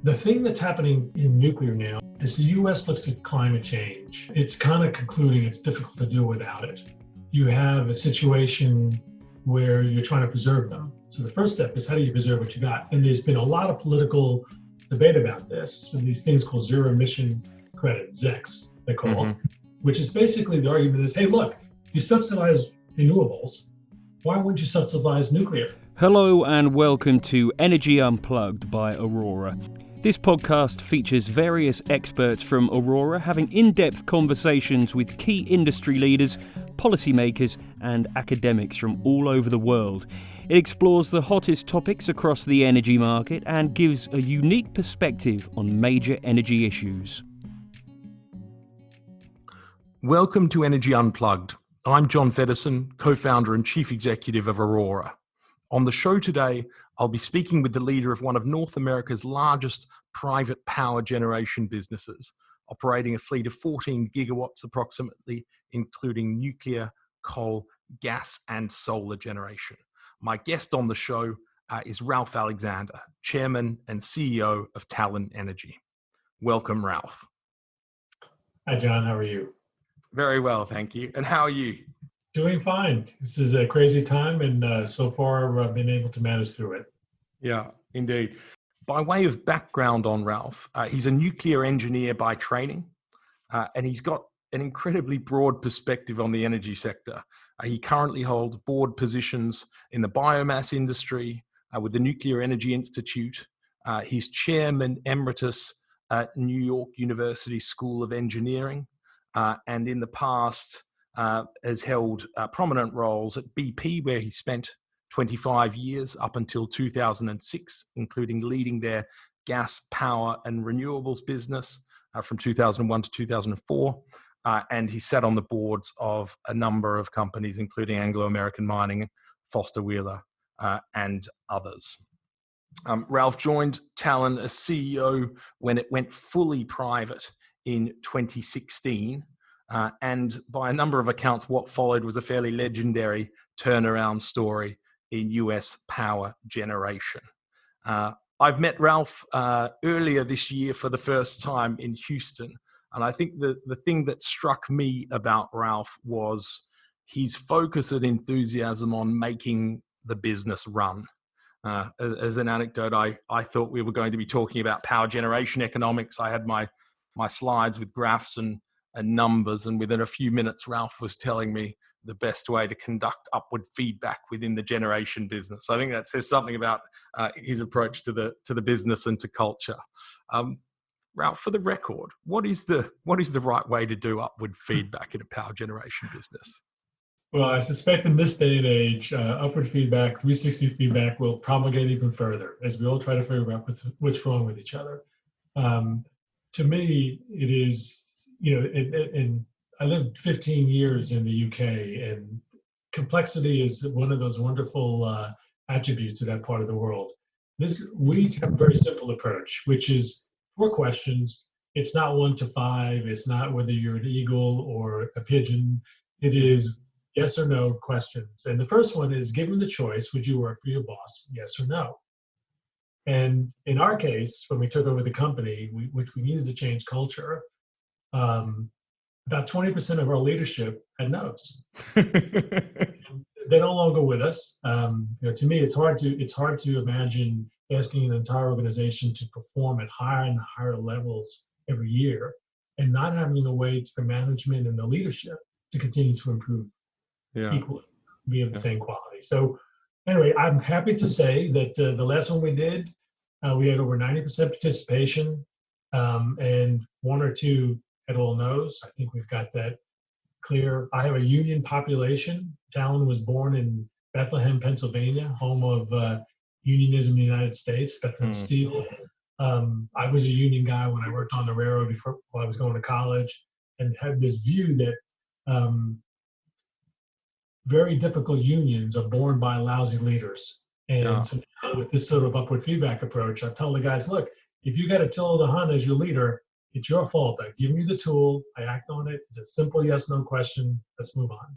The thing that's happening in nuclear now is the U.S. looks at climate change. It's kind of concluding it's difficult to do without it. You have a situation where you're trying to preserve them. So the first step is how do you preserve what you got? And there's been a lot of political debate about this, and these things called zero emission credits, ZECs, they're called, which is basically the argument is, hey, look, you subsidize renewables, why wouldn't you subsidize nuclear? Hello and welcome to Energy Unplugged by Aurora. This podcast features various experts from Aurora having in-depth conversations with key industry leaders, policymakers and academics from all over the world. It explores the hottest topics across the energy market and gives a unique perspective on major energy issues. Welcome to Energy Unplugged. I'm John Feddersen, co-founder and chief executive of Aurora. On the show today, I'll be speaking with the leader of one of North America's largest private power generation businesses, operating a fleet of 14 gigawatts approximately, including nuclear, coal, gas, and solar generation. My guest on the show is Ralph Alexander, chairman and CEO of Talen Energy. Welcome, Ralph. Hi, John. How are you? Very well, thank you. And how are you? Doing fine. This is a crazy time, and so far I've been able to manage through it. Yeah, indeed. By way of background on Ralph, he's a nuclear engineer by training, and he's got an incredibly broad perspective on the energy sector. He currently holds board positions in the biomass industry with the Nuclear Energy Institute. He's chairman emeritus at New York University School of Engineering, and in the past has held prominent roles at BP, where he spent 25 years up until 2006, including leading their gas, power and renewables business from 2001 to 2004. And he sat on the boards of a number of companies, including Anglo-American Mining, Foster Wheeler, and others. Ralph joined Talen as CEO when it went fully private in 2016. And by a number of accounts, what followed was a fairly legendary turnaround story in US power generation. I've met Ralph earlier this year for the first time in Houston. And I think the thing that struck me about Ralph was his focus and enthusiasm on making the business run. As an anecdote, I thought we were going to be talking about power generation economics. I had my slides with graphs and numbers, and within a few minutes, Ralph was telling me the best way to conduct upward feedback within the generation business. So I think that says something about his approach to the business and to culture. Ralph, for the record, what is the right way to do upward feedback in a power generation business? Well, I suspect in this day and age, upward feedback, 360 feedback will propagate even further as we all try to figure out what's wrong with each other. To me, it is, and I lived 15 years in the UK, and complexity is one of those wonderful attributes of that part of the world. We have a very simple approach, which is 4 questions. It's not 1 to 5. It's not whether you're an eagle or a pigeon. It is yes or no questions. And the first one is, given the choice, would you work for your boss? Yes or no? And in our case, when we took over the company, which we needed to change culture, about 20% of our leadership had no's. They're no longer with us. To me, it's hard to imagine asking an entire organization to perform at higher and higher levels every year and not having a way for management and the leadership to continue to improve equally, be of the same quality. So anyway, I'm happy to say that the last one we did, we had over 90% participation, and 1 or 2 at all no's. I think we've got that clear. I have a union population. Talen was born in Bethlehem, Pennsylvania, home of unionism in the United States, Bethlehem Steel. I was a union guy when I worked on the railroad while I was going to college, and had this view that very difficult unions are born by lousy leaders. And so with this sort of upward feedback approach, I tell the guys, look, if you got Attila the Hun as your leader, it's your fault. I've given you the tool. I act on it. It's a simple yes/no question. Let's move on.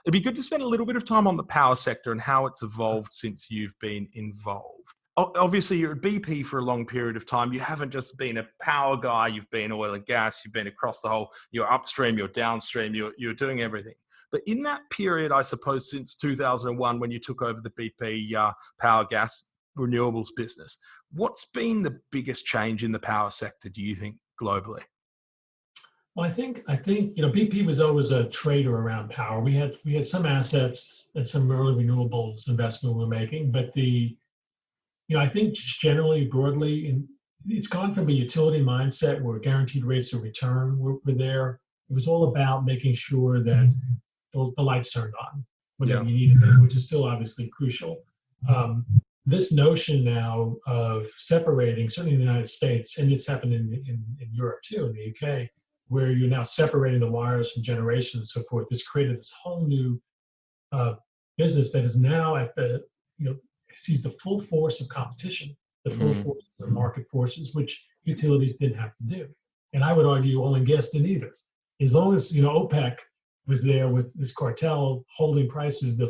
It'd be good to spend a little bit of time on the power sector and how it's evolved since you've been involved. obviously you're at BP for a long period of time. You haven't just been a power guy. You've been oil and gas. You've been across the whole, you're upstream, you're downstream, you're doing everything. But in that period, I suppose since 2001, when you took over the BP power gas renewables business, what's been the biggest change in the power sector, do you think, globally? Well, I think BP was always a trader around power. We had some assets and some early renewables investment we were making, but I think just generally broadly, it's gone from a utility mindset where guaranteed rates of return were there. It was all about making sure that the lights turned on whenever you needed it, which is still obviously crucial. This notion now of separating, certainly in the United States, and it's happened in Europe too, in the UK, where you're now separating the wires from generation and so forth, this created this whole new business that is now at the, sees the full force of competition, the full forces of market forces, which utilities didn't have to do. And I would argue oil and gas didn't either. As long as, OPEC was there with this cartel holding prices,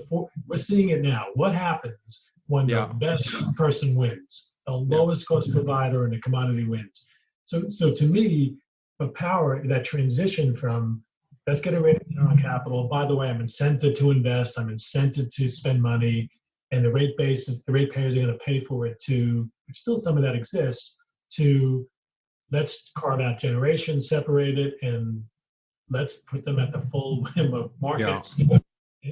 we're seeing it now. What happens when the best person wins? The lowest cost provider and the commodity wins. So to me, but power, that transition from let's get a rate of return on capital. By the way, I'm incented to invest. I'm incented to spend money, and the rate payers are going to pay for it too. Still, some of that exists. To let's carve out generation, separate it, and let's put them at the full whim of markets. Yeah.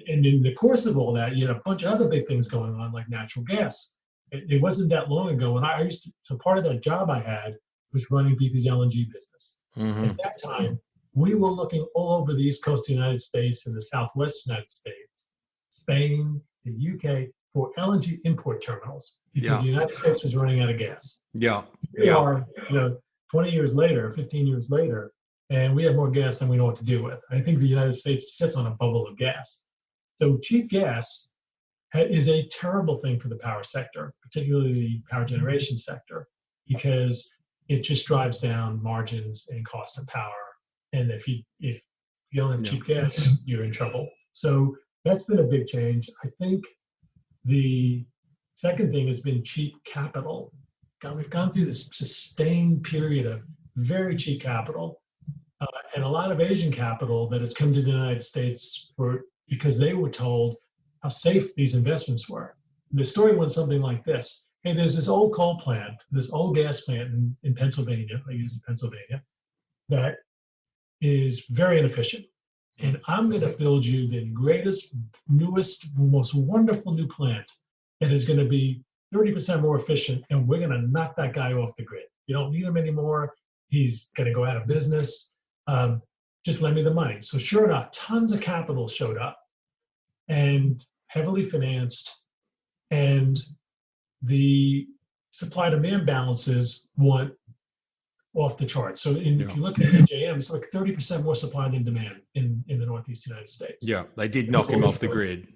And in the course of all that, you had a bunch of other big things going on, like natural gas. It wasn't that long ago when I used to. So part of that job I had was running BP's LNG business. At that time, we were looking all over the East Coast of the United States and the Southwest United States, Spain, the UK, for LNG import terminals because the United States was running out of gas. We are, 20 years later, 15 years later, and we have more gas than we know what to do with. I think the United States sits on a bubble of gas. So cheap gas is a terrible thing for the power sector, particularly the power generation sector, because it just drives down margins and costs of power. And if you don't have cheap gas, you're in trouble. So that's been a big change. I think the second thing has been cheap capital. We've gone through this sustained period of very cheap capital and a lot of Asian capital that has come to the United States because they were told how safe these investments were. The story went something like this. Hey, there's this old coal plant, this old gas plant in Pennsylvania, I use in Pennsylvania, that is very inefficient. And I'm going to build you the greatest, newest, most wonderful new plant that is going to be 30% more efficient, and we're going to knock that guy off the grid. You don't need him anymore. He's going to go out of business. Just lend me the money. So sure enough, tons of capital showed up and heavily financed, and the supply-demand balances went off the chart. So if you look at PJM, it's like 30% more supply than demand in the Northeast United States. Yeah, they did knock him off the grid,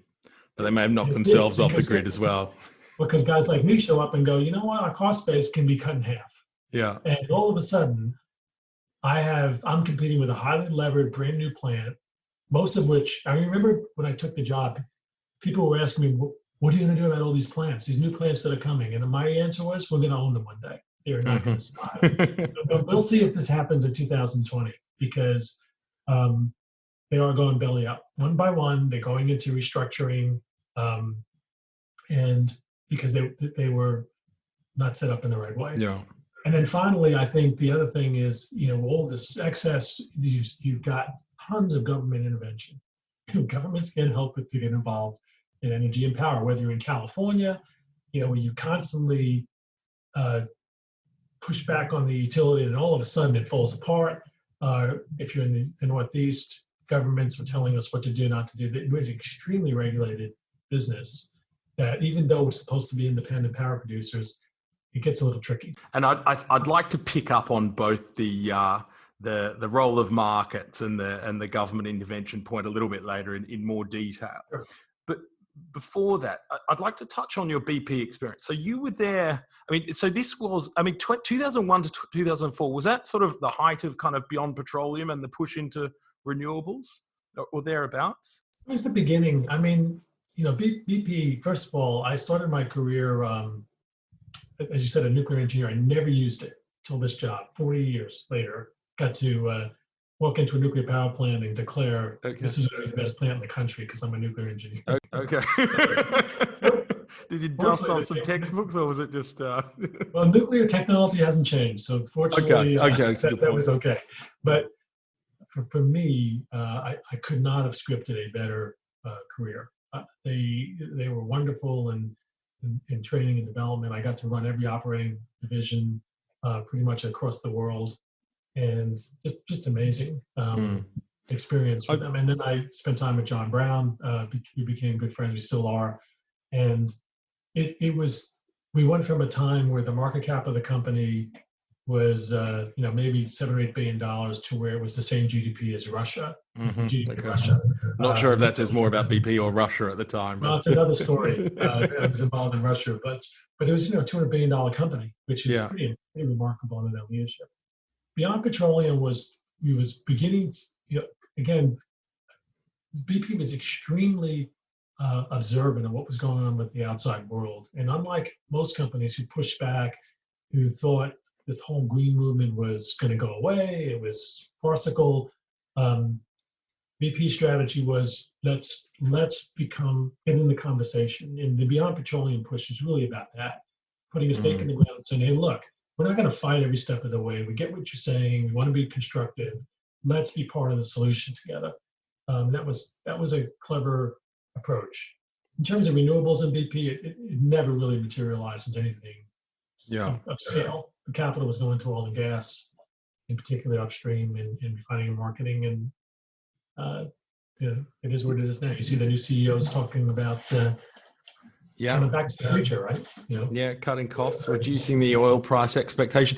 but they may have knocked themselves off the grid as well. Because guys like me show up and go, you know what, our cost base can be cut in half. Yeah. And all of a sudden, I'm competing with a highly levered brand new plant, most of which, I remember when I took the job, people were asking me, what are you going to do about all these plants, these new plants that are coming? And my answer was, we're going to own them one day. They're not going to stop. We'll see if this happens in 2020 because they are going belly up. One by one, they're going into restructuring and because they were not set up in the right way. Yeah. And then finally, I think the other thing is, all this excess, you've got tons of government intervention. Governments can't help but to get involved in energy and power, whether you're in California, where you constantly push back on the utility and all of a sudden it falls apart. If you're in the Northeast, governments are telling us what to do, not to do. We're an extremely regulated business that even though we're supposed to be independent power producers, it gets a little tricky. And I'd like to pick up on both the role of markets and the government intervention point a little bit later in more detail. Sure. But before that, I'd like to touch on your BP experience. So you were there. So this was, 2001 to 2004, was that sort of the height of kind of beyond petroleum and the push into renewables or thereabouts? It was the beginning. BP, first of all, I started my career as you said, a nuclear engineer. I never used it till this job. 40 years later, got to walk into a nuclear power plant and declare this is the best plant in the country because I'm a nuclear engineer. Okay. Did you dust off some textbooks, or was it just? Well, nuclear technology hasn't changed, so fortunately, that was okay. But for me, I could not have scripted a better career. They were wonderful in training and development. I got to run every operating division pretty much across the world, and just amazing experience with them. And then I spent time with John Brown. We became good friends. We still are. And we went from a time where the market cap of the company was maybe $7 or $8 billion to where it was the same GDP as Russia. GDP of Russia. Not sure if that says more about BP or Russia at the time. Well, it's another story. I was involved in Russia, but it was $200 billion company, which is pretty remarkable under that leadership. Beyond Petroleum was beginning. Again, BP was extremely observant of what was going on with the outside world, and unlike most companies who pushed back, who thought this whole green movement was going to go away, it was farcical. BP's strategy was let's get in the conversation, and the Beyond Petroleum push is really about that, putting a stake in the ground and saying, hey, look, we're not going to fight every step of the way. We get what you're saying. We want to be constructive. Let's be part of the solution together. That was a clever approach. In terms of renewables in BP, it never really materialized into anything of scale. The capital was going to oil and gas, in particular upstream and refining and marketing. And it is what it is now. You see the new CEOs talking about coming back to the future, right? Cutting costs, reducing the oil price expectation.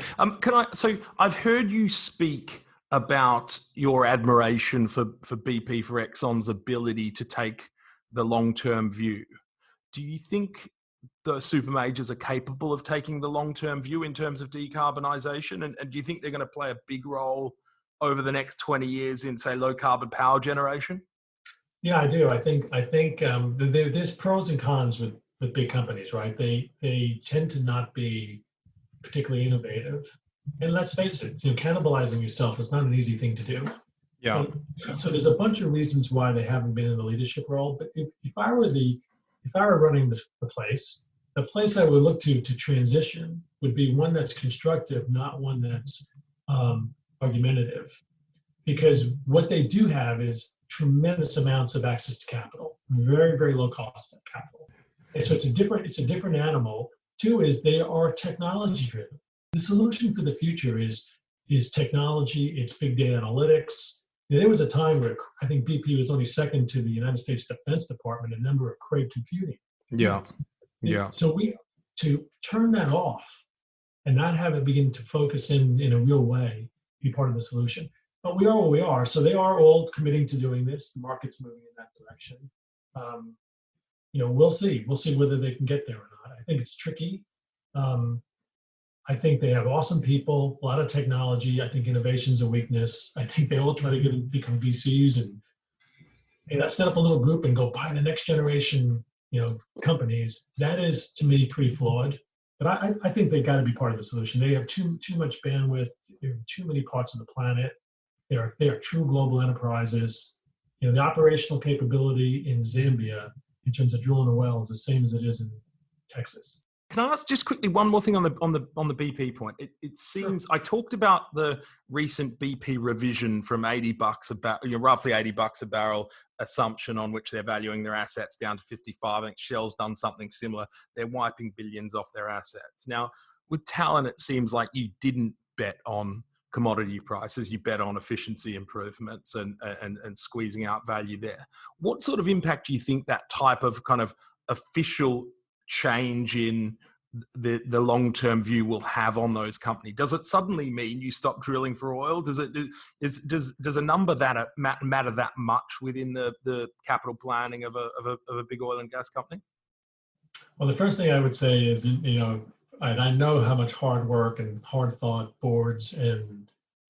So I've heard you speak about your admiration for BP, for Exxon's ability to take the long-term view. Do you think the supermajors are capable of taking the long-term view in terms of decarbonisation? And do you think they're going to play a big role over the next 20 years in, say, low-carbon power generation? Yeah, I do. I think there's pros and cons with big companies, right? They tend to not be particularly innovative. And let's face it, cannibalizing yourself is not an easy thing to do. Yeah. So there's a bunch of reasons why they haven't been in the leadership role. But if I were running the place I would look to transition would be one that's constructive, not one that's argumentative. Because what they do have is tremendous amounts of access to capital, very, very low cost of capital. And so it's a different animal. Two is they are technology driven. The solution for the future is technology, it's big data analytics. There was a time where I think BP was only second to the United States Defense Department in number of Cray computing. Yeah. So to turn that off and not have it begin to focus in a real way, be part of the solution. But we are what we are. So they are all committing to doing this. The market's moving in that direction. We'll see. We'll see whether they can get there or not. I think it's tricky. I think they have awesome people, a lot of technology. I think innovation's a weakness. I think they all try to become VCs and set up a little group and go buy the next generation, companies. That is, to me, pretty flawed. But I think they got to be part of the solution. They have too much bandwidth. There are too many parts of the planet. They are true global enterprises. The operational capability in Zambia in terms of drilling a well is the same as it is in Texas. Can I ask just quickly one more thing on the BP point? It seems I talked about the recent BP revision from $80 a barrel, roughly $80 a barrel assumption on which they're valuing their assets down to 55. I think Shell's done something similar. They're wiping billions off their assets. Now, with Talen, it seems like you didn't bet on commodity prices, you bet on efficiency improvements and squeezing out value there. What sort of impact do you think that type of kind of official change in the long-term view will have on those companies? Does it suddenly mean you stop drilling for oil? Does a number that matter that much within the capital planning of a big oil and gas company? Well, the first thing I would say is, and I know how much hard work and hard thought boards and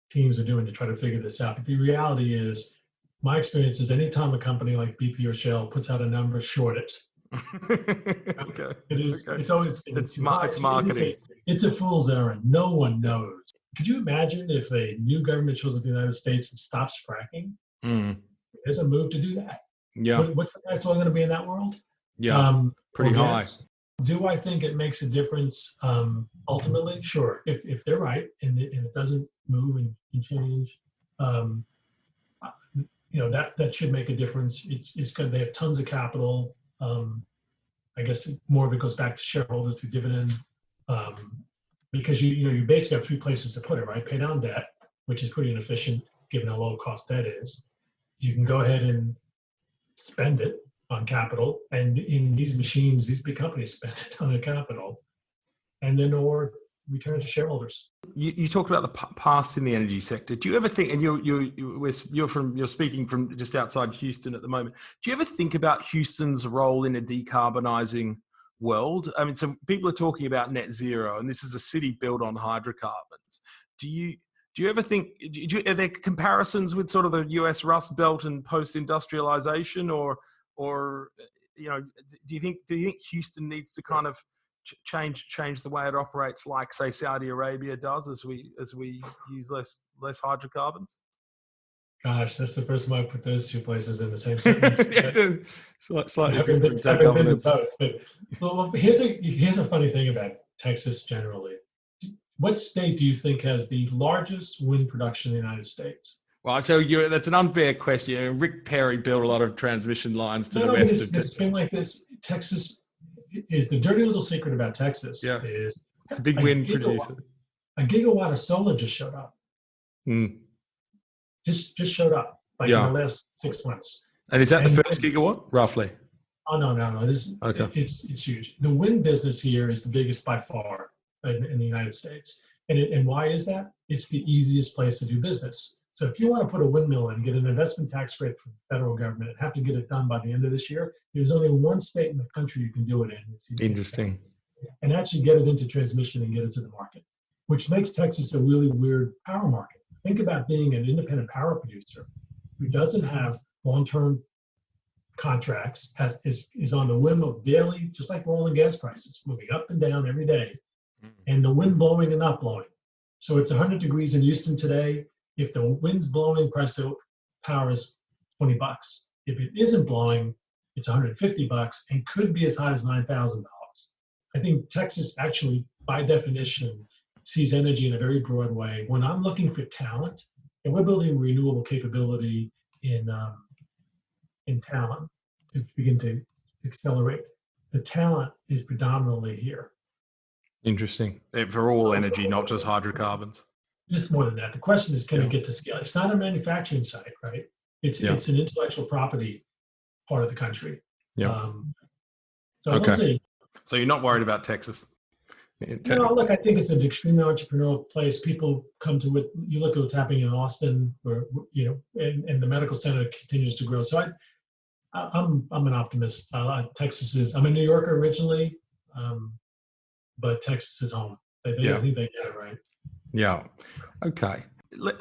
teams are doing to try to figure this out. But the reality is, my experience is anytime a company like BP or Shell puts out a number, short it. Okay. It is. Okay. It's always been It's too high. it's marketing. It's a fool's errand. No one Yeah. knows. Could you imagine if a new government shows up in the United States and stops fracking? Mm. There's a move to do that. Yeah. What's the price oil going to be in that world? Yeah. Pretty Or high. gas? Do I think it makes a difference ultimately? Sure. If they're right and it doesn't move and change, that should make a difference. It's good. They have tons of capital. I guess more of it goes back to shareholders through dividend, because you basically have three places to put it, right? Pay down debt, which is pretty inefficient given how low cost debt is. You can go ahead and spend it on capital, and in these machines, these big companies spend a ton of capital, and then or return to shareholders. You talked about the past in the energy sector. Do you ever think, and you're speaking from just outside Houston at the moment, do you ever think about Houston's role in a decarbonizing world? I mean, so people are talking about net zero, and this is a city built on hydrocarbons. Do you ever think, are there comparisons with sort of the US Rust Belt and post-industrialization, or do you think Houston needs to kind of change the way it operates, like say Saudi Arabia does, as we use less hydrocarbons? Gosh, that's the first time I put those two places in the same sentence. Slightly different governance. Both, but here's a funny thing about Texas generally. What state do you think has the largest wind production in the United States? Well, so that's an unfair question. Rick Perry built a lot of transmission lines to the west of Texas. It's been like this. Texas is the dirty little secret about Texas. Yeah. Is it's a big wind producer. A gigawatt of solar just showed up. Just showed up in the last 6 months. And is that the first gigawatt, roughly? Oh no! Okay. It's huge. The wind business here is the biggest by far in the United States. And why is that? It's the easiest place to do business. So if you want to put a windmill in, get an investment tax credit from the federal government, and have to get it done by the end of this year, there's only one state in the country you can do it in. It's Interesting. And actually get it into transmission and get it to the market, which makes Texas a really weird power market. Think about being an independent power producer who doesn't have long-term contracts, is on the whim of daily, just like oil and gas prices, moving up and down every day, and the wind blowing and not blowing. So it's 100 degrees in Houston today. If the wind's blowing, price of power is $20. If it isn't blowing, it's $150 and could be as high as $9,000. I think Texas actually, by definition, sees energy in a very broad way. When I'm looking for talent, and we're building renewable capability in talent to begin to accelerate, the talent is predominantly here. Interesting. For all energy, not just hydrocarbons. It's more than that. The question is, can it get to scale? It's not a manufacturing site, right? It's an intellectual property part of the country. Yeah. We'll see. So you're not worried about Texas? No, look, I think it's an extremely entrepreneurial place. People come to it. You look at what's happening in Austin, where and the medical center continues to grow. So I'm an optimist. Texas is. I'm a New Yorker originally, but Texas is home. I think they get it right. Yeah. Okay.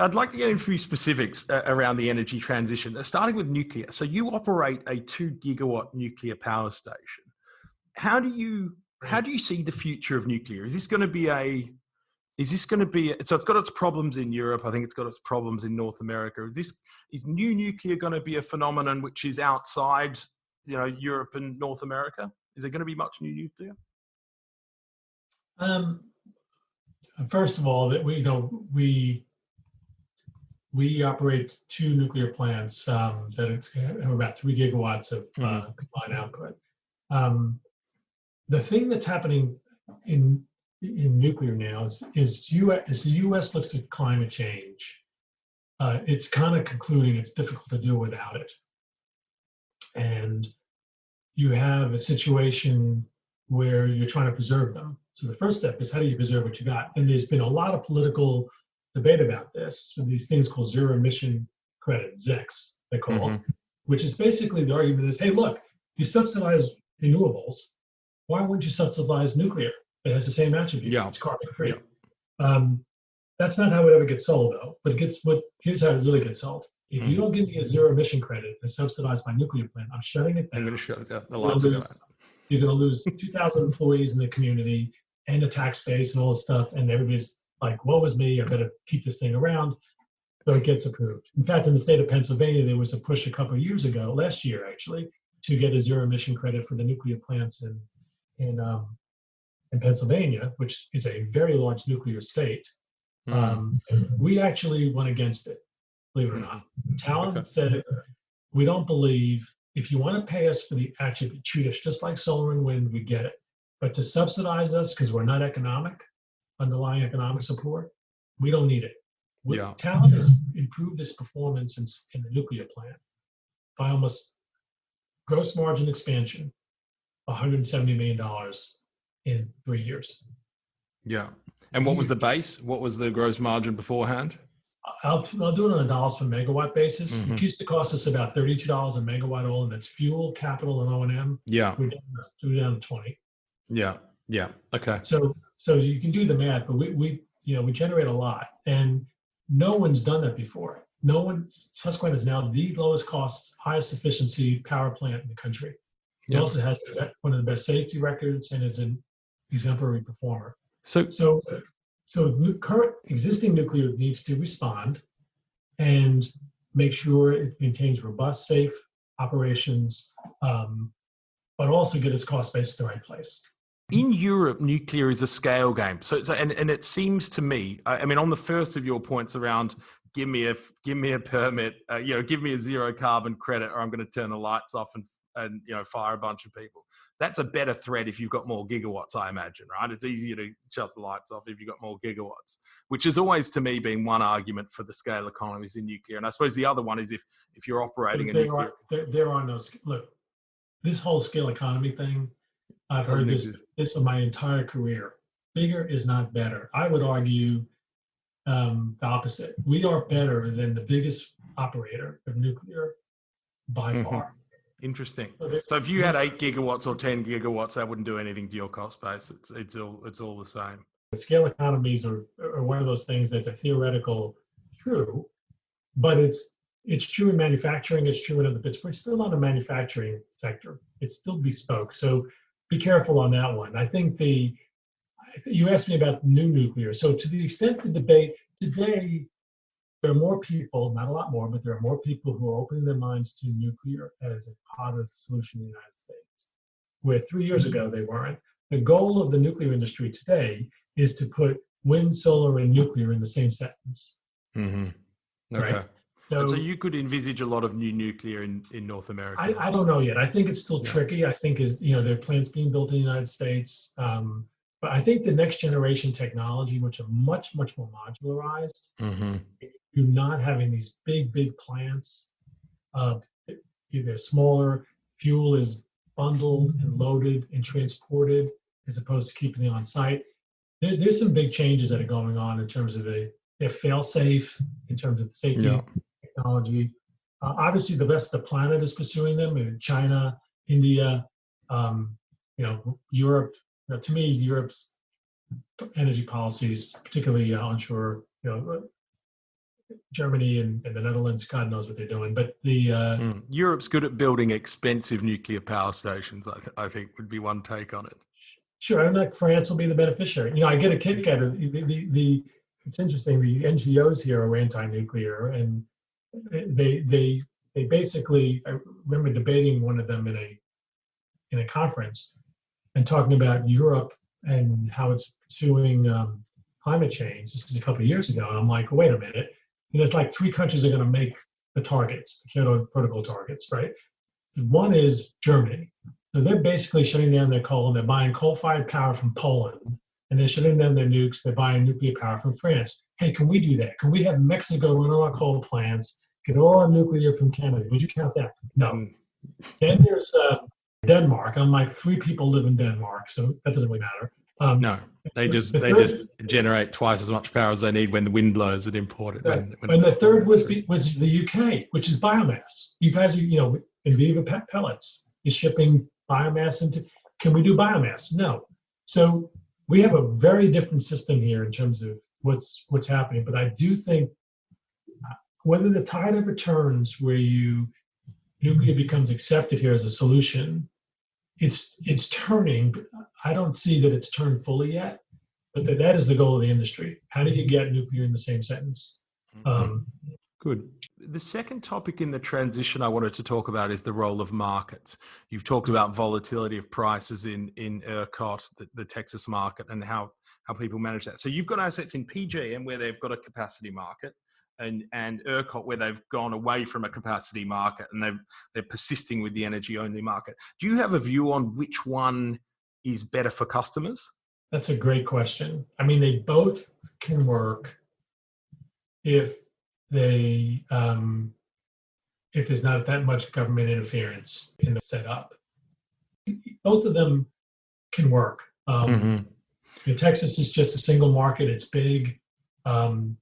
I'd like to get into a few specifics around the energy transition, starting with nuclear. So you operate a 2 gigawatt nuclear power station. How do you see the future of nuclear? Is this going to be so it's got its problems in Europe. I think it's got its problems in North America. Is new nuclear going to be a phenomenon which is outside, Europe and North America? Is there going to be much new nuclear? First of all, that we operate 2 nuclear plants that have about 3 gigawatts of combined output. The thing that's happening in nuclear now is as the U.S. looks at climate change, it's kind of concluding it's difficult to do without it. And you have a situation where you're trying to preserve them. So the first step is, how do you preserve what you got? And there's been a lot of political debate about this. So these things called zero emission credit, ZECs, they're called, which is basically the argument is, hey, look, you subsidize renewables, why wouldn't you subsidize nuclear? It has the same attributes. It's carbon free. That's not how it ever gets sold, though. But here's how it really gets sold. If you don't give me a zero emission credit and subsidized my nuclear plant, I'm shutting it down. I'm going to shut it down. The lights are going out. You're going to lose 2,000 employees in the community and the tax base and all this stuff. And everybody's like, woe is me, I better keep this thing around. So it gets approved. In fact, in the state of Pennsylvania, there was a push a couple of years ago, last year actually, to get a zero emission credit for the nuclear plants in Pennsylvania, which is a very large nuclear state. We actually went against it, believe it or not. Talen said, we don't believe, if you want to pay us for the attribute, treat us just like solar and wind, we get it. But to subsidize us, because we're not underlying economic support, we don't need it. Talen has improved its performance in the nuclear plant by almost gross margin expansion, $170 million in 3 years. Yeah. And what was the base? What was the gross margin beforehand? I'll do it on a dollars per megawatt basis. It used to cost us about $32 a megawatt all, and that's fuel, capital, and O&M. Yeah. We're down to 20. Yeah. Yeah. Okay. So you can do the math, but we generate a lot, and no one's done that before. Susquehanna is now the lowest cost, highest efficiency power plant in the country. It also has one of the best safety records and is an exemplary performer. So current existing nuclear needs to respond and make sure it maintains robust, safe operations, but also get its cost base to the right place. In Europe, nuclear is a scale game. And it seems to me, I mean, on the first of your points around give me a permit, give me a zero carbon credit, or I'm going to turn the lights off and fire a bunch of people. That's a better threat if you've got more gigawatts, I imagine, right? It's easier to shut the lights off if you've got more gigawatts, which has always, to me, been one argument for the scale economies in nuclear. And I suppose the other one is if you're operating a nuclear... There are no... Look, this whole scale economy thing, I've heard this in my entire career. Bigger is not better. I would argue the opposite. We are better than the biggest operator of nuclear by far. Interesting. So if you had 8 gigawatts or 10 gigawatts, that wouldn't do anything to your cost base. It's all the same. The scale economies are one of those things that's a theoretical true, but it's true in manufacturing, it's true in other bits, but it's still not a manufacturing sector. It's still bespoke. So be careful on that one. I think you asked me about new nuclear. So to the extent the debate today, there are more people, not a lot more, but there are more people who are opening their minds to nuclear as a part of the solution in the United States, where 3 years ago they weren't. The goal of the nuclear industry today is to put wind, solar, and nuclear in the same sentence. Okay. Right? So you could envisage a lot of new nuclear in North America? I don't know yet. I think it's still tricky. I think there are plants being built in the United States. But I think the next generation technology, which are much, much more modularized, you're not having these big plants. They're smaller. Fuel is bundled and loaded and transported as opposed to keeping it on site. There's some big changes that are going on in terms of they're fail-safe in terms of the safety technology. Obviously, the rest of the planet is pursuing them. China, India, Europe. To me, Europe's energy policies, particularly onshore, Germany and the Netherlands, God knows what they're doing. But Europe's good at building expensive nuclear power stations, I think would be one take on it. Sure, and like France will be the beneficiary. I get a kick out of it's interesting. The NGOs here are anti-nuclear, and they basically. I remember debating one of them in a conference and talking about Europe and how it's pursuing climate change. This is a couple of years ago, and I'm like, wait a minute. It's like 3 countries are going to make the targets, the Kyoto Protocol targets, right? One is Germany. So they're basically shutting down their coal, and they're buying coal-fired power from Poland, and they're shutting down their nukes. They're buying nuclear power from France. Hey, can we do that? Can we have Mexico run all our coal plants, get all our nuclear from Canada? Would you count that? No. Then there's Denmark. I'm like, 3 people live in Denmark, so that doesn't really matter. No, they just generate twice as much power as they need when the wind blows and import it. And the third was the UK, which is biomass. You guys are, Enviva Pellets is shipping biomass into. Can we do biomass? No. So we have a very different system here in terms of what's happening. But I do think whether the tide ever turns where nuclear becomes accepted here as a solution it's turning. But I don't see that it's turned fully yet, but that is the goal of the industry. How do you get nuclear in the same sentence? Good. The second topic in the transition I wanted to talk about is the role of markets. You've talked about volatility of prices in ERCOT, the Texas market, and how people manage that. So you've got assets in PJM where they've got a capacity market, and ERCOT where they've gone away from a capacity market and they're persisting with the energy only market. Do you have a view on which one is better for customers? That's a great question. I mean, they both can work if there's not that much government interference in the setup. Both of them can work. Texas is just a single market. It's big. And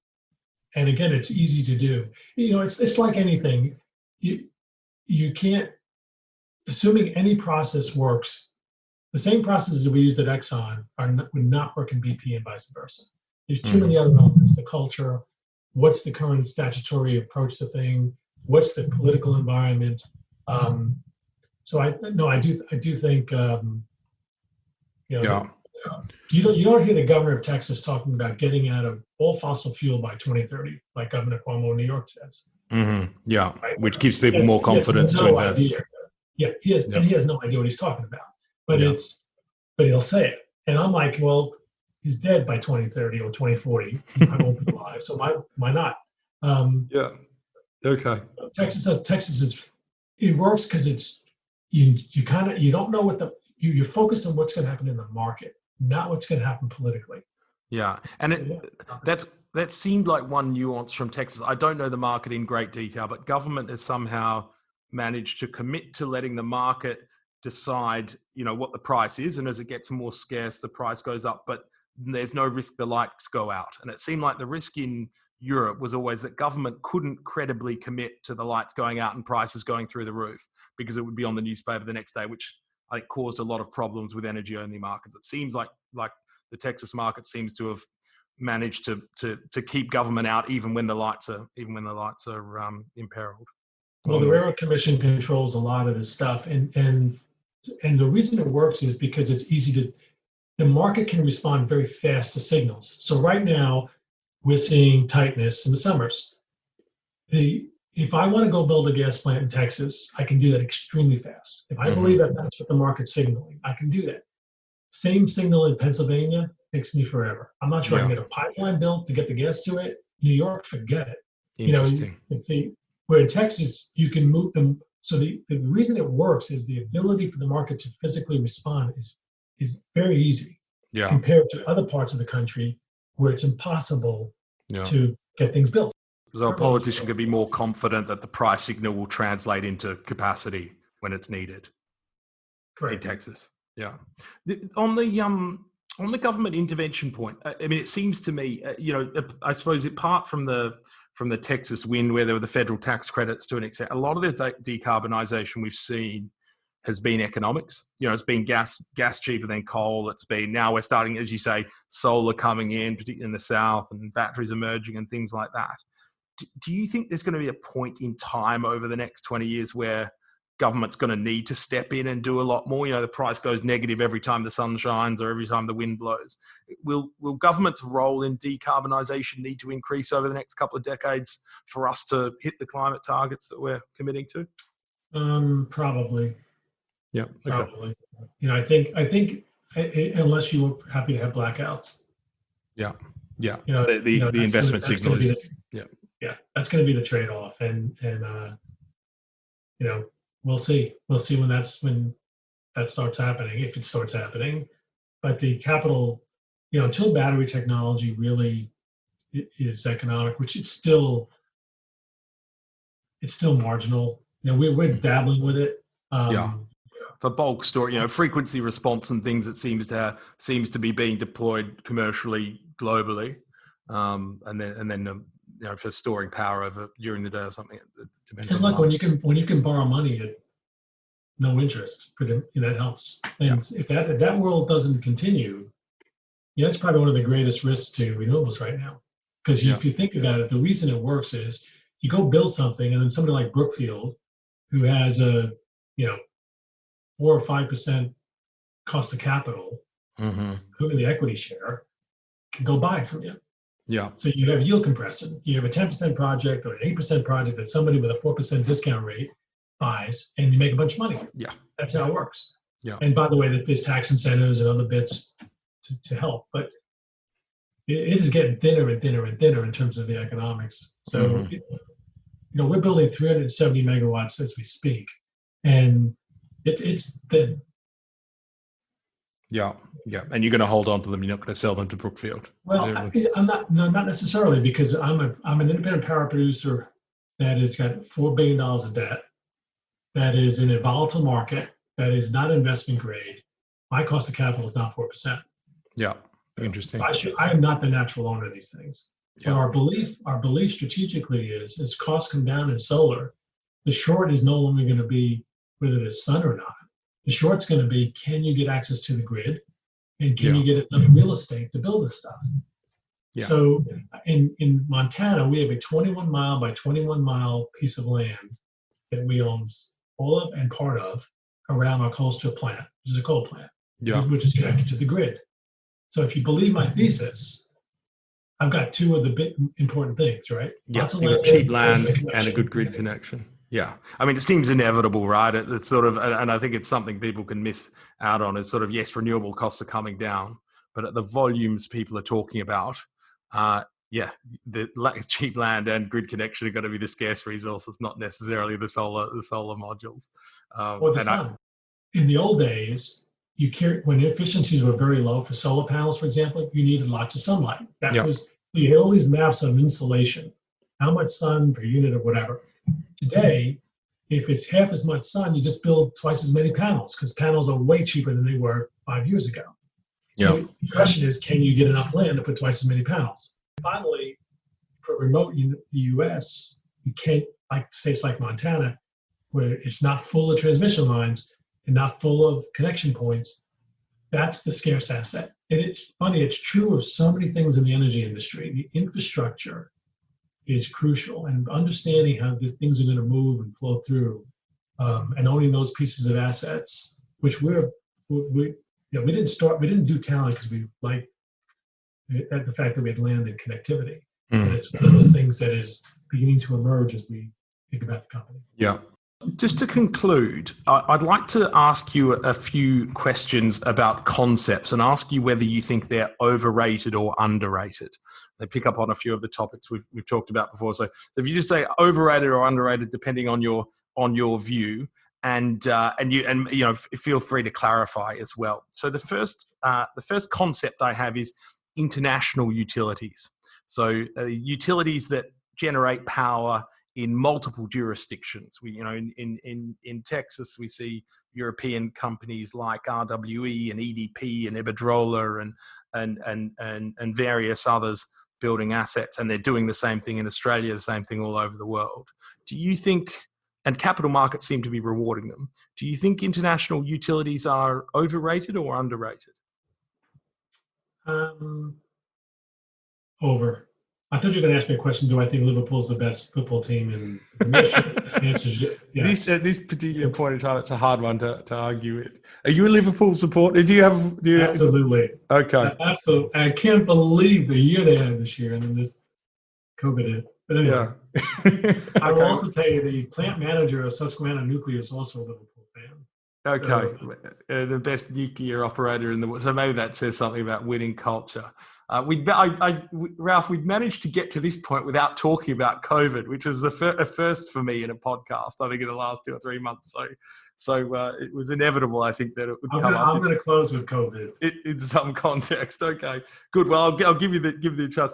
again, it's easy to do. It's like anything. You can't, assuming any process works, the same processes that we used at Exxon would not work in BP and vice versa. There's too many other elements, the culture, what's the current statutory approach to thing, what's the political environment. So I do think, you don't hear the governor of Texas talking about getting out of all fossil fuel by 2030, like Governor Cuomo in New York says. Yeah, right? Which gives people more confidence to invest. Idea. Yeah, and he has no idea what he's talking about. But he'll say it. And I'm like, well, he's dead by 2030 or 2040. I won't be alive, so why not? Okay. Texas it works because it's you don't know what you're focused on what's going to happen in the market, not what's going to happen politically. Yeah, and that seemed like one nuance from Texas. I don't know the market in great detail, but government has somehow managed to commit to letting the market decide, what the price is, and as it gets more scarce, the price goes up, but there's no risk the lights go out. And it seemed like the risk in Europe was always that government couldn't credibly commit to the lights going out and prices going through the roof because it would be on the newspaper the next day, which I think caused a lot of problems with energy only markets. It seems like the Texas market seems to have managed to keep government out even when the lights are imperiled. Well, the Railroad Commission controls a lot of this stuff, and the reason it works is because it's easy the market can respond very fast to signals. So right now we're seeing tightness in the summers. If I want to go build a gas plant in Texas, I can do that extremely fast. If I believe that that's what the market's signaling, I can do that. Same signal in Pennsylvania takes me forever. I'm not sure I can get a pipeline built to get the gas to it. New York, forget it. Interesting. Where in Texas, you can move them. So the reason it works is the ability for the market to physically respond is very easy compared to other parts of the country where it's impossible to get things built. So a politician could be more confident that the price signal will translate into capacity when it's needed. Correct. In Texas. Yeah. On the government intervention point, I mean, it seems to me, I suppose apart from the Texas wind where there were the federal tax credits to an extent, a lot of the decarbonisation we've seen has been economics. It's been gas cheaper than coal. Now we're starting, as you say, solar coming in, particularly in the South, and batteries emerging and things like that. Do you think there's going to be a point in time over the next 20 years where government's going to need to step in and do a lot more? The price goes negative every time the sun shines or every time the wind blows. Will government's role in decarbonisation need to increase over the next couple of decades for us to hit the climate targets that we're committing to? Probably. Yeah. Okay. Probably. I think unless you were happy to have blackouts. Yeah. Yeah. The investment signal is. Yeah. That's going to be the trade-off, and we'll see. We'll see when that starts happening, if it starts happening. But the capital, until battery technology really is economic, which it's still marginal. We're dabbling with it. For bulk storage, frequency response and things that seems to be being deployed commercially globally, and then for storing power over during the day or something. And look, when you can borrow money at no interest, that helps. And if that world doesn't continue, that's probably one of the greatest risks to renewables right now. Because if you think about it, the reason it works is you go build something, and then somebody like Brookfield, who has a 4 or 5% cost of capital, including the equity share, can go buy from you. Yeah. So you have yield compression. You have a 10% project or an 8% project that somebody with a 4% discount rate buys, and you make a bunch of money. Yeah. That's how it works. Yeah. And by the way, that there's tax incentives and other bits to help, but it is getting thinner and thinner and thinner in terms of the economics. So, we're building 370 megawatts as we speak, and it's thin. Yeah, yeah, and you're going to hold on to them. You're not going to sell them to Brookfield. Well, I'm not. No, not necessarily, because I'm an independent power producer that has got $4 billion of debt, that is in a volatile market, that is not investment grade. My cost of capital is not 4%. Yeah, interesting. I am not the natural owner of these things. Yeah. But our belief strategically is, as costs come down in solar, the short is no longer going to be whether there's sun or not. The short's going to be, can you get access to the grid, and can you get enough real estate to build this stuff? Yeah. So in Montana, we have a 21 mile by 21 mile piece of land that we own all of and part of around our coal strip plant, which is a coal plant, which is connected to the grid. So if you believe my thesis, I've got two of the big important things, right? Yeah, you've got cheap land and a good grid connection. Yeah. I mean, it seems inevitable, right? It's sort of, and I think it's something people can miss out on, is sort of, yes, renewable costs are coming down, but at the volumes people are talking about, the cheap land and grid connection are going to be the scarce resources, not necessarily the solar modules. Or the sun. In the old days, when efficiencies were very low for solar panels, for example, you needed lots of sunlight. You had all these maps on insolation, how much sun per unit or whatever. Today, if it's half as much sun, you just build twice as many panels, because panels are way cheaper than they were 5 years ago. So the question is, can you get enough land to put twice as many panels? Finally, for remote the US, you can't, like states like Montana, where it's not full of transmission lines and not full of connection points. That's the scarce asset. And it's funny, it's true of so many things in the energy industry. The infrastructure is crucial, and understanding how the things are going to move and flow through, and owning those pieces of assets, which we didn't do talent because we like the fact that we had land and connectivity. And it's one of those things that is beginning to emerge as we think about the company. Yeah. Just to conclude, I'd like to ask you a few questions about concepts and ask you whether you think they're overrated or underrated. They pick up on a few of the topics we've talked about before. So if you just say overrated or underrated, depending on your view, and feel free to clarify as well. So the first concept I have is international utilities. So utilities that generate power in multiple jurisdictions. In Texas, we see European companies like RWE and EDP and Iberdrola and various others building assets, and they're doing the same thing in Australia, the same thing all over the world. Do you think, and capital markets seem to be rewarding them, do you think international utilities are overrated or underrated? Over. I thought you were going to ask me a question. Do I think Liverpool's the best football team? And the answer is yes. This particular point in time, it's a hard one to argue with. Are you a Liverpool supporter? Do you have? Absolutely. Okay. Absolutely. I can't believe the year they had this year, and then this COVID hit. But anyway, okay. I will also tell you the plant manager of Susquehanna Nuclear is also a Liverpool fan. Okay, the best nuclear operator in the world. So maybe that says something about winning culture. Ralph, we've managed to get to this point without talking about COVID, which is the first for me in a podcast, I think, in the last 2 or 3 months. So it was inevitable, I think, that it would come up. I'm going to close with COVID in some context. Okay, good. Well, I'll give you the chance.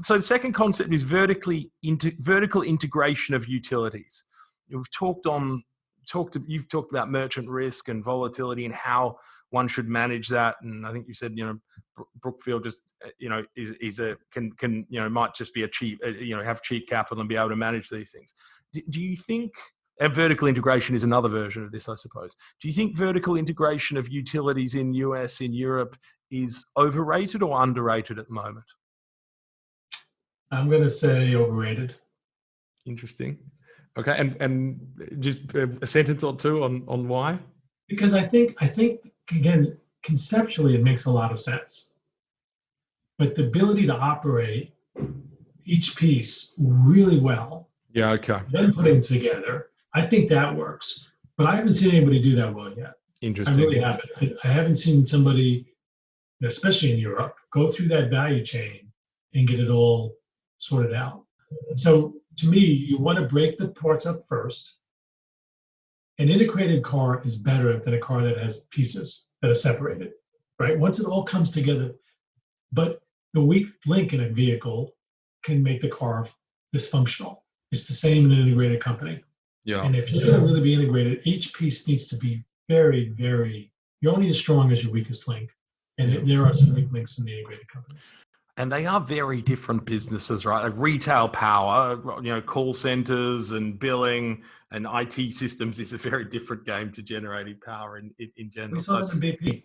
So the second concept is vertical integration of utilities. You've talked about merchant risk and volatility and how one should manage that, and I think you said, Brookfield just, might just be a cheap, have cheap capital and be able to manage these things. Do you think, and vertical integration is another version of this, I suppose. Do you think vertical integration of utilities in US, in Europe, is overrated or underrated at the moment? I'm going to say overrated. Interesting. Okay, and just a sentence or two on why? Because I think again, conceptually, it makes a lot of sense. But the ability to operate each piece really well, then putting it together, I think that works. But I haven't seen anybody do that well yet. Interesting. I really haven't. I haven't seen somebody, especially in Europe, go through that value chain and get it all sorted out. So to me, you want to break the parts up first. An integrated car is better than a car that has pieces that are separated, right? Once it all comes together, but the weak link in a vehicle can make the car dysfunctional. It's the same in an integrated company. Yeah. And if you're going to really be integrated, each piece needs to be very, very, you're only as strong as your weakest link. And there are some weak links in the integrated companies. And they are very different businesses, right? Like retail power, call centers and billing and IT systems is a very different game to generating power in general. We saw that in BP.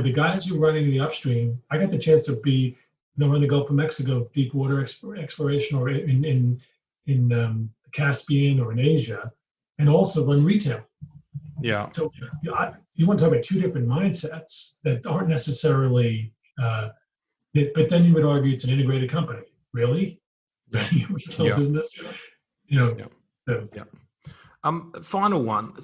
The guys who are running the upstream, I got the chance to be, run the Gulf of Mexico, deep water exploration, or in the Caspian or in Asia, and also run retail. Yeah. So you want to talk about two different mindsets that aren't necessarily, but then you would argue it's an integrated company. Really? Yeah. Retail business? Final one,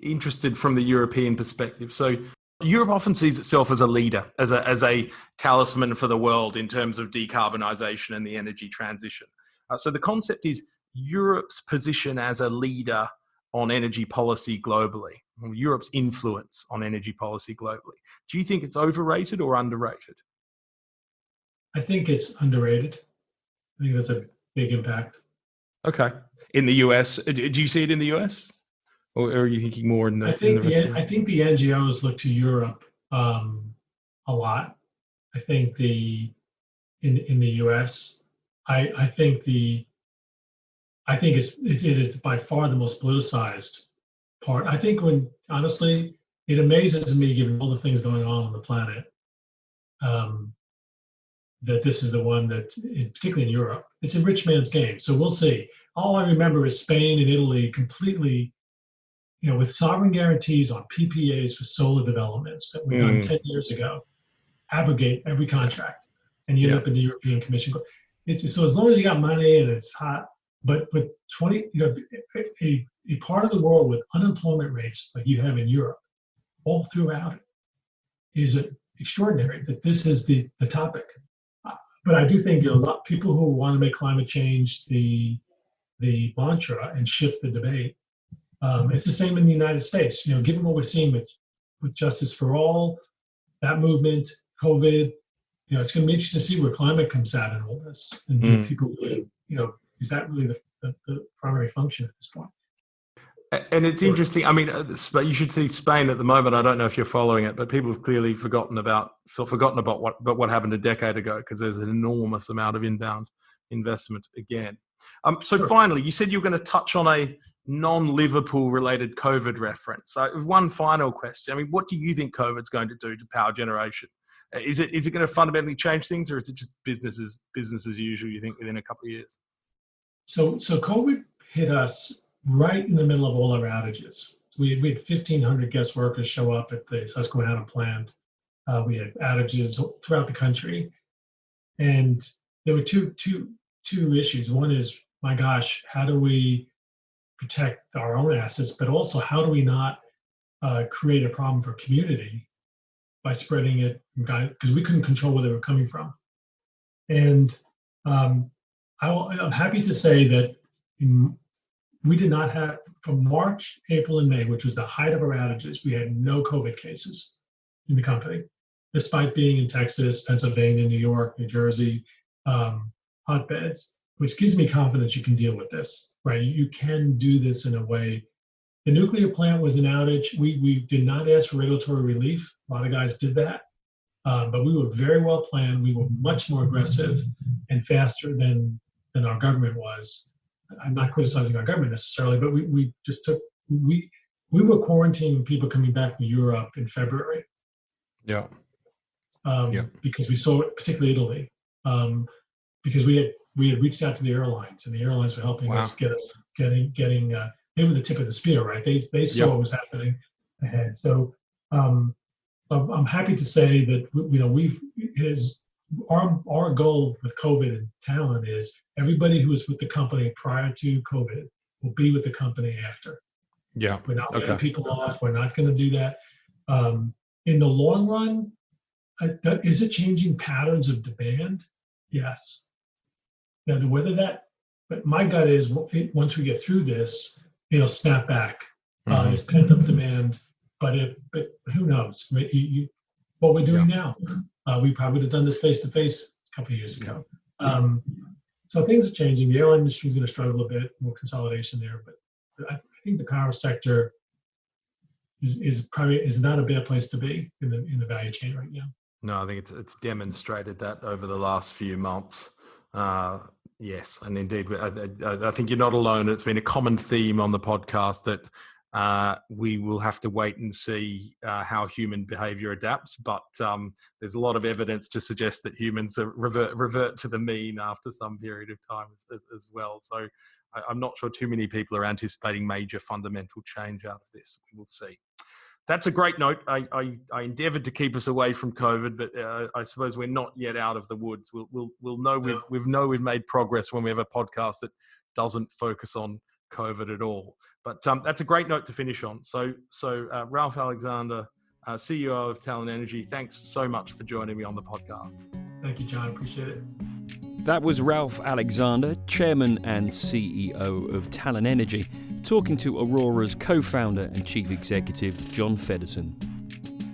interested from the European perspective. So Europe often sees itself as a leader, as a talisman for the world in terms of decarbonisation and the energy transition. So the concept is Europe's position as a leader on energy policy globally, Europe's influence on energy policy globally. Do you think it's overrated or underrated? I think it's underrated. I think that's a big impact. Okay. In the US, do you see it in the US? Or are you thinking more in the I think the NGOs look to Europe a lot. I think in the US, I think it is by far the most politicized part. I think honestly, it amazes me, given all the things going on the planet, that this is the one that, particularly in Europe, it's a rich man's game. So we'll see. All I remember is Spain and Italy completely, with sovereign guarantees on PPAs for solar developments that were done 10 years ago, abrogate every contract, and you end up in the European Commission. So as long as you got money and it's hot, but with a part of the world with unemployment rates like you have in Europe, all throughout it, is extraordinary that this is the topic. But I do think a lot of people who want to make climate change the mantra and shift the debate. It's the same in the United States. Given what we're seeing with Justice for All, that movement, COVID, it's going to be interesting to see where climate comes out in all this. And people, is that really the primary function at this point? And it's interesting. I mean, you should see Spain at the moment. I don't know if you're following it, but people have clearly forgotten about what happened a decade ago, because there's an enormous amount of inbound investment again. Finally, you said you were going to touch on a non-Liverpool related COVID reference. So one final question. I mean, what do you think COVID's going to do to power generation? Is it going to fundamentally change things, or is it just business as usual, you think, within a couple of years? So COVID hit us right in the middle of all our outages. We had 1,500 guest workers show up at the Susquehanna plant. We had outages throughout the country. And there were two issues. One is, my gosh, how do we protect our own assets, but also how do we not create a problem for community by spreading it, because we couldn't control where they were coming from. And I'm happy to say that we did not have, from March, April, and May, which was the height of our outages, we had no COVID cases in the company, despite being in Texas, Pennsylvania, New York, New Jersey, hotbeds, which gives me confidence you can deal with this, right? You can do this in a way. The nuclear plant was an outage. We did not ask for regulatory relief. A lot of guys did that. But we were very well planned. We were much more aggressive and faster than our government was. I'm not criticizing our government necessarily, but we were quarantining people coming back from Europe in February. Yeah. Because we saw it, particularly Italy, because we had reached out to the airlines, and the airlines were helping us getting. They were the tip of the spear, right? They saw what was happening. ahead. So I'm happy to say that our goal with COVID and talent is everybody who was with the company prior to COVID will be with the company after. Yeah. We're not laying people off. We're not going to do that. In the long run, is it changing patterns of demand? Yes. Now, but my gut is once we get through this, it'll snap back. There's pent up demand, but who knows? What we're doing now, we probably would have done this face to face a couple of years ago. So things are changing. The airline industry is going to struggle a bit, more consolidation there, but I think the power sector is not a bad place to be in the value chain right now. No, I think it's demonstrated that over the last few months. Yes, and indeed, I think you're not alone. It's been a common theme on the podcast that we will have to wait and see how human behavior adapts. But there's a lot of evidence to suggest that humans revert to the mean after some period of time as well. So I'm not sure too many people are anticipating major fundamental change out of this. We will see. That's a great note. I endeavoured to keep us away from COVID, but I suppose we're not yet out of the woods. We'll know we've made progress when we have a podcast that doesn't focus on COVID at all. But that's a great note to finish on. So Ralph Alexander, CEO of Talen Energy, thanks so much for joining me on the podcast. Thank you, John. Appreciate it. That was Ralph Alexander, Chairman and CEO of Talen Energy, talking to Aurora's co-founder and Chief Executive, John Feddersen.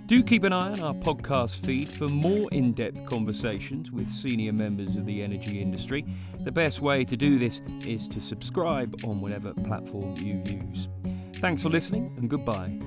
Do keep an eye on our podcast feed for more in-depth conversations with senior members of the energy industry. The best way to do this is to subscribe on whatever platform you use. Thanks for listening and goodbye.